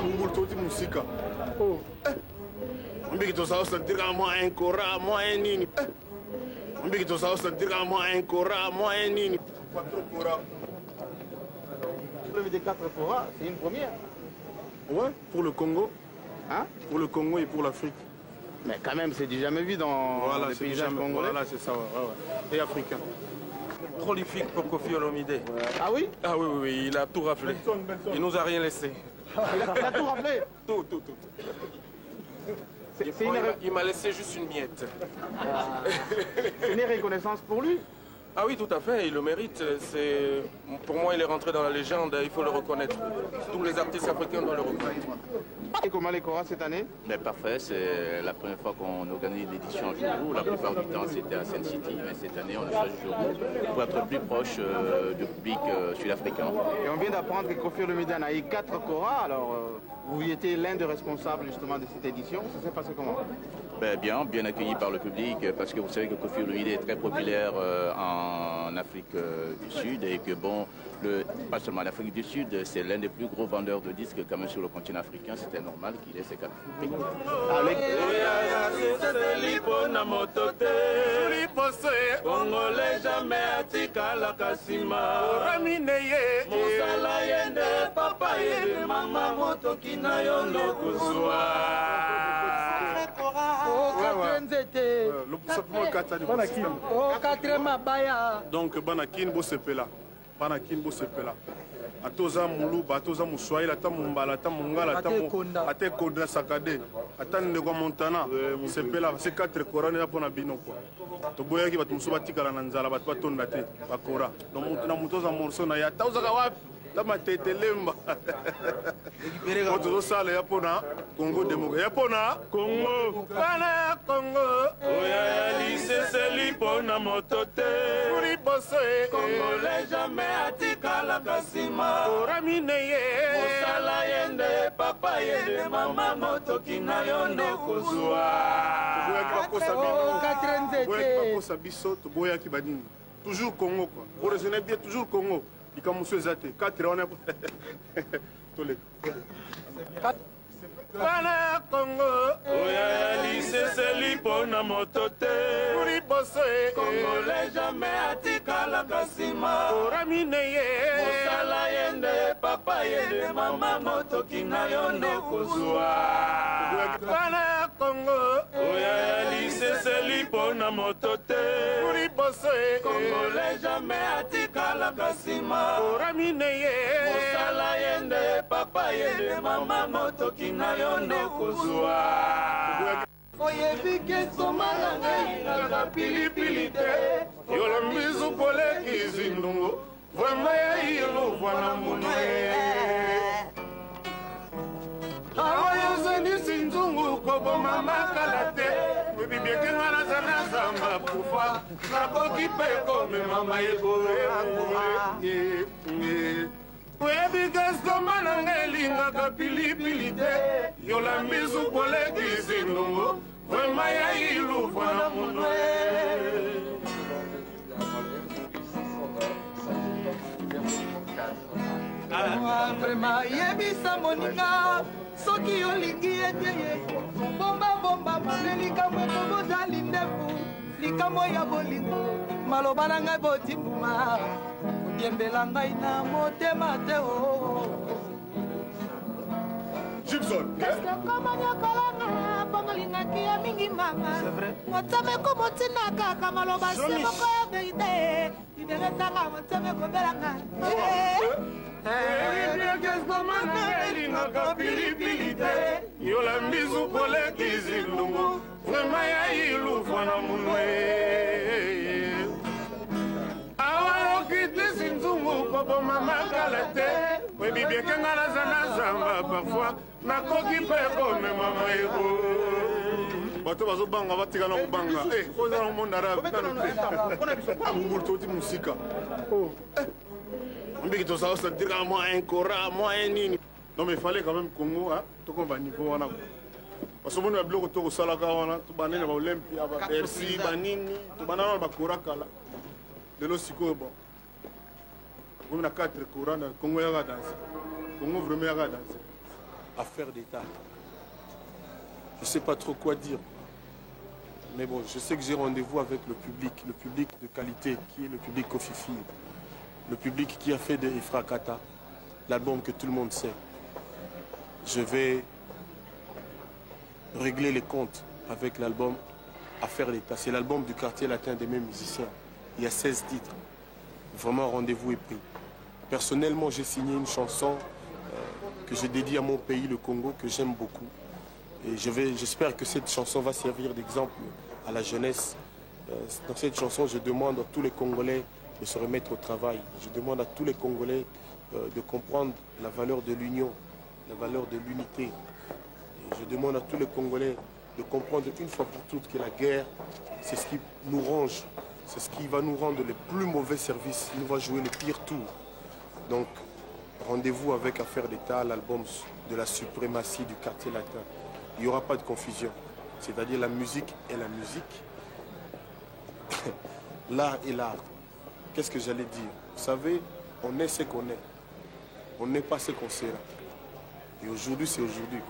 Mungul toti musika. Oh. Mbiki to sao sentir moi un cora, moi un nini. Mbiki to sao sentir moi un cora, moi un nini. Pas trop cora. Des 4 Cora, c'est une première. Ouais, pour le Congo. Hein? Pour le Congo et pour l'Afrique. Mais quand même, c'est du jamais vu dans les paysages congolais. Voilà, c'est ça, ouais. Et africain. Prolifique pour Kofi Olomide. Ah oui? Ah oui, il a tout raflé. Il nous a rien laissé. Il a tout raflé? Tout. Il m'a laissé juste une miette. C'est une reconnaissance pour lui? Ah oui, tout à fait, il le mérite. Pour moi, il est rentré dans la légende, il faut le reconnaître. Tous les artistes africains doivent le reconnaître. Et comment les Cora cette année? Mais parfait, c'est la première fois qu'on organise l'édition à Jourou. La plupart du temps, c'était à Sun City, mais cette année, on a choisi Jourou pour être plus proche du public sud-africain. Et on vient d'apprendre que Kofi Olomide a eu 4 Cora, alors vous étiez l'un des responsables justement de cette édition. Ça s'est passé comment? Bien accueilli par le public, parce que vous savez que Kofi Olomide est très populaire en Afrique du Sud et que pas seulement en Afrique du Sud, c'est l'un des plus gros vendeurs de disques quand même sur le continent africain. C'était normal qu'il ait ses 4 publics. Donc Banakin Bosepela. Banakin Bosepela. Atoza Muluba, Atoza Moussoaïla, Ata Mumbala, Ata Mungala, Ata Kodra Sakade, Ata Ndego Montana, Sepela, c'est 4 Corans pour Nabino. Toboya qui va tout soubatika la Nanzala, va tout nate, Bakora. Donc Mutoza Morsona, Yatauza Gawap. Tamatete lemba. Oto sala yapona Congo démocratique. Yapona Congo. Bana Congo. Oya lycée c'est lipona motote. Puri bosse. Congolais jamais atika la kasima. Oramine ye. Osala yende papa yende mama motoki na yonde kozwa. Boya kosa biso to boya ki badini. Toujours Congo quoi. Pour raisonner bien toujours Congo. Il commence à zate 4 on est tolé Bana Congo oya lycée c'est lipona motote puri bosse Congolais jamais atika la kasima oramine ye osala yende papa yende mama motoki na yonde kozwa Bana Congo oya lycée c'est lipona motote puri bosse Congolais jamais atika la kasima oramine ye osala yende papa yende mama motoki na yonde kozwa oyebi ke somala ngai kaka pilipili te yolombizu koleki zindungu vraimen yailuvwa na munwe awa yozendisi nzungu koboma makala te ebibiekenga nazana zamba kufa nakoki mpe komema mayekole oyebi ke stoma nanga elingaka pilipili te yolambisu koleki zindungu vraimen yailuvwa na munwe Vraiment yebisa moninga soki olingi ete bomba mone likambo ekobozali ndefu likambo ya bolingo maloba na ngai botimbuma kodiembela ngai na motema te Gibson koma nyokolanga bongolingaki ya mingi mama motsame komotina kaka maloba se moko ya verite iberetanga motsame kobelanga elingaka pilipili te yolambisu koleki zindungu vraimen yailuvwa na munwe awa yokitisi nzungu koboma makala te webibiekenga naza na zamba parfois nakoki mpe komema mayebo bato bazobanga batikana kobanga oza na monde arabe mungulu toti musika Mbiki to ça se dire moi un cora, moi un nini. Non mais il fallait quand même Congo hein, to ko ba niveau wana. Parce que mon bloko to ko sala ka wana, to banene ba Olympia ba Bercy ba nini, to banana ba cora kala. De lo siko bon. On a 4 cora na Congo ya danser. Congo vraiment ya danser. affaire d'État. Je ne sais pas trop quoi dire. Mais bon, je sais que j'ai rendez-vous avec le public de qualité, qui est le public Kofifi, le public qui a fait de Ifrakata, l'album que tout le monde sait. Je vais régler les comptes avec l'album Affaire d'État. C'est l'album du quartier latin des mêmes musiciens. Il y a 16 titres. Vraiment, rendez-vous est pris. Personnellement, j'ai signé une chanson que j'ai dédiée à mon pays, le Congo, que j'aime beaucoup. Et j'espère que cette chanson va servir d'exemple à la jeunesse. Dans cette chanson, je demande à tous les Congolais de se remettre au travail. Je demande à tous les Congolais de comprendre la valeur de l'union, la valeur de l'unité. Et je demande à tous les Congolais de comprendre une fois pour toutes que la guerre, c'est ce qui nous ronge, c'est ce qui va nous rendre les plus mauvais services, il va jouer le pire tour. Donc, rendez-vous avec Affaire d'État, l'album de la suprématie du quartier latin. Il n'y aura pas de confusion. C'est-à-dire la musique est la musique, l'art est l'art. Qu'est-ce que j'allais dire? Vous savez, on est ce qu'on est. On n'est pas ce qu'on sera. Et aujourd'hui, c'est aujourd'hui.